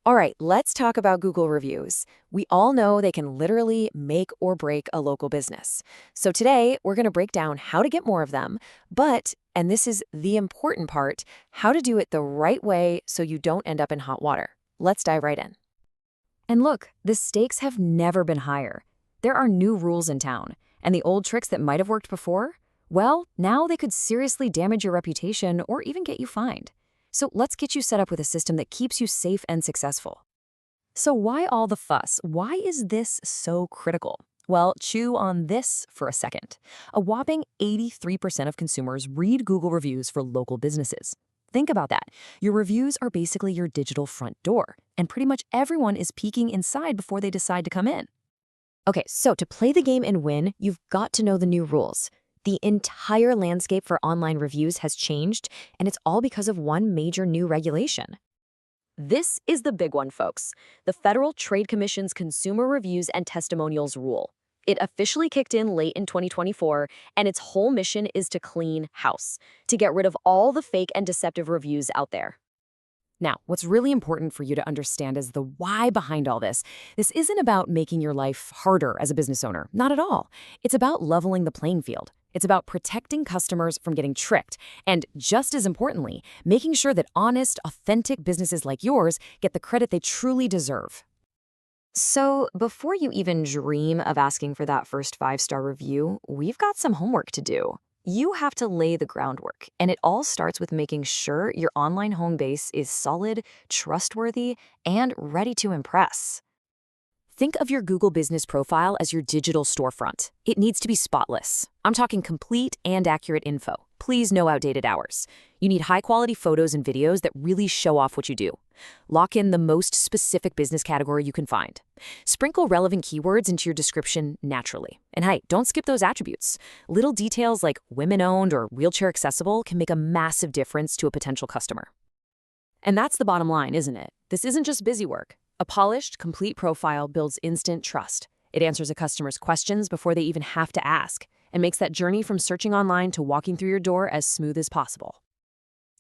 All right, let's talk about Google reviews. We all know they can literally make or break a local business. So today, we're going to break down how to get more of them, but, and this is the important part, how to do it the right way so you don't end up in hot water. Let's dive right in. And look, the stakes have never been higher. There are new rules in town, and the old tricks that might have worked before, well, now they could seriously damage your reputation or even get you fined. So let's get you set up with a system that keeps you safe and successful. So why all the fuss? Why is this so critical? Well, chew on this for a second. A whopping 83% of consumers read Google reviews for local businesses. Think about that. Your reviews are basically your digital front door, and pretty much everyone is peeking inside before they decide to come in. Okay, so to play the game and win, you've got to know the new rules. The entire landscape for online reviews has changed, and it's all because of one major new regulation. This is the big one, folks. The Federal Trade Commission's Consumer Reviews and Testimonials Rule. It officially kicked in late in 2024, and its whole mission is to clean house, to get rid of all the fake and deceptive reviews out there. Now, what's really important for you to understand is the why behind all this. This isn't about making your life harder as a business owner, not at all. It's about leveling the playing field. It's about protecting customers from getting tricked, and just as importantly, making sure that honest, authentic businesses like yours get the credit they truly deserve. So, before you even dream of asking for that first 5-star review, we've got some homework to do. You have to lay the groundwork, and it all starts with making sure your online home base is solid, trustworthy, and ready to impress. Think of your Google Business profile as your digital storefront. It needs to be spotless. I'm talking complete and accurate info. Please, no outdated hours. You need high-quality photos and videos that really show off what you do. Lock in the most specific business category you can find. Sprinkle relevant keywords into your description naturally. And hey, don't skip those attributes. Little details like women-owned or wheelchair accessible can make a massive difference to a potential customer. And that's the bottom line, isn't it? This isn't just busy work. A polished, complete profile builds instant trust. It answers a customer's questions before they even have to ask, and makes that journey from searching online to walking through your door as smooth as possible.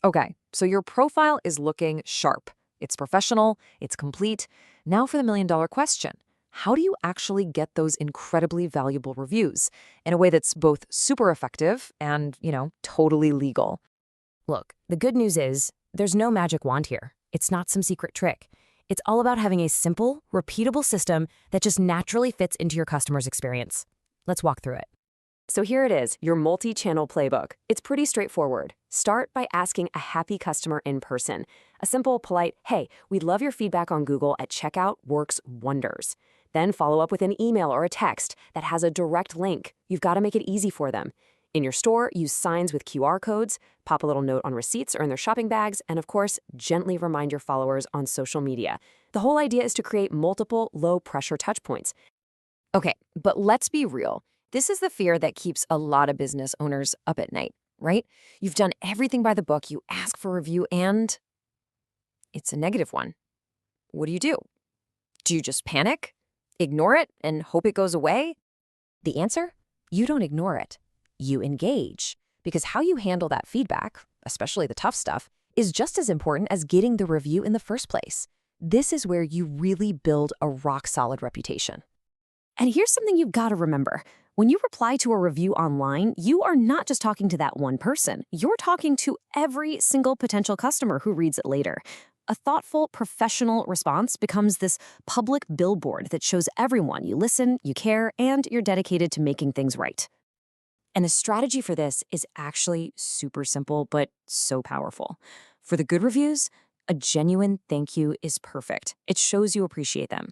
Okay, so your profile is looking sharp. It's professional, it's complete. Now for the million-dollar question. How do you actually get those incredibly valuable reviews in a way that's both super effective and, totally legal? Look, the good news is there's no magic wand here. It's not some secret trick. It's all about having a simple, repeatable system that just naturally fits into your customer's experience. Let's walk through it. So here it is, your multi-channel playbook. It's pretty straightforward. Start by asking a happy customer in person. A simple, polite, "Hey, we'd love your feedback on Google at checkout" works wonders. Then follow up with an email or a text that has a direct link. You've got to make it easy for them. In your store, use signs with QR codes, pop a little note on receipts or in their shopping bags, and of course, gently remind your followers on social media. The whole idea is to create multiple low-pressure touchpoints. Okay, but let's be real. This is the fear that keeps a lot of business owners up at night, right? You've done everything by the book, you ask for a review, and it's a negative one. What do? Do you just panic? Ignore it and hope it goes away? The answer? You don't ignore it. You engage. Because how you handle that feedback, especially the tough stuff, is just as important as getting the review in the first place. This is where you really build a rock-solid reputation. And here's something you've got to remember. When you reply to a review online, you are not just talking to that one person. You're talking to every single potential customer who reads it later. A thoughtful, professional response becomes this public billboard that shows everyone you listen, you care, and you're dedicated to making things right. And the strategy for this is actually super simple, but so powerful. For the good reviews, a genuine thank you is perfect. It shows you appreciate them.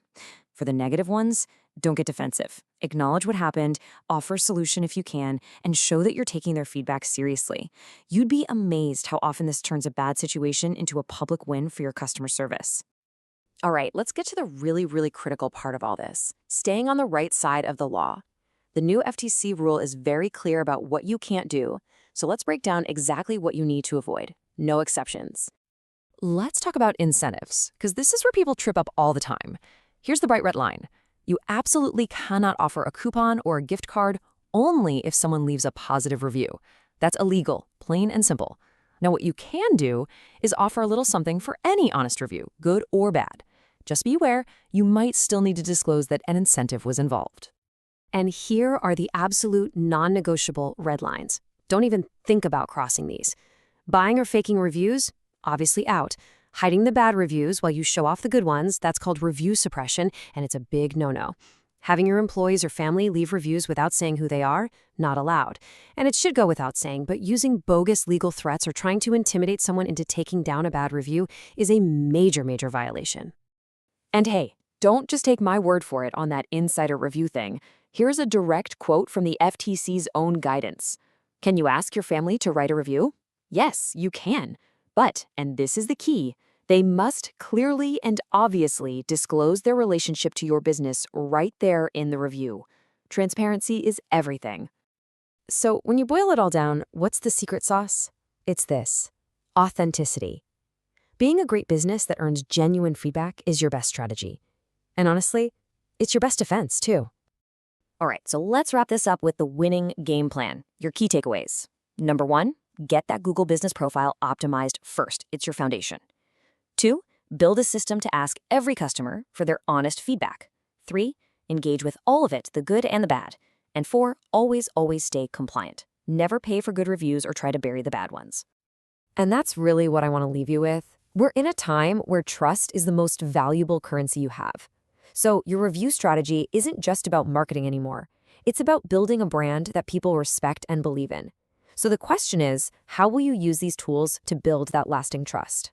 For the negative ones, don't get defensive. Acknowledge what happened, offer a solution if you can, and show that you're taking their feedback seriously. You'd be amazed how often this turns a bad situation into a public win for your customer service. All right, let's get to the really, really critical part of all this. Staying on the right side of the law. The new FTC rule is very clear about what you can't do, so let's break down exactly what you need to avoid. No exceptions. Let's talk about incentives, because this is where people trip up all the time. Here's the bright red line. You absolutely cannot offer a coupon or a gift card only if someone leaves a positive review. That's illegal, plain and simple. Now, what you can do is offer a little something for any honest review, good or bad. just be aware, you might still need to disclose that an incentive was involved. And here are the absolute non-negotiable red lines. Don't even think about crossing these. Buying or faking reviews? Obviously out. Hiding the bad reviews while you show off the good ones, that's called review suppression, and it's a big no-no. Having your employees or family leave reviews without saying who they are? Not allowed. And it should go without saying, but using bogus legal threats or trying to intimidate someone into taking down a bad review is a major, major violation. And hey, don't just take my word for it on that insider review thing. Here's a direct quote from the FTC's own guidance. Can you ask your family to write a review? Yes, you can. But, and this is the key, they must clearly and obviously disclose their relationship to your business right there in the review. Transparency is everything. So when you boil it all down, what's the secret sauce? It's this: authenticity. Being a great business that earns genuine feedback is your best strategy. And honestly, it's your best defense, too. All right, so let's wrap this up with the winning game plan. Your key takeaways. Number 1, get that Google Business Profile optimized first. It's your foundation. 2, build a system to ask every customer for their honest feedback. 3, engage with all of it, the good and the bad. And 4, always stay compliant. Never pay for good reviews or try to bury the bad ones. And that's really what I want to leave you with. We're in a time where trust is the most valuable currency you have. So your review strategy isn't just about marketing anymore. It's about building a brand that people respect and believe in. So the question is, how will you use these tools to build that lasting trust?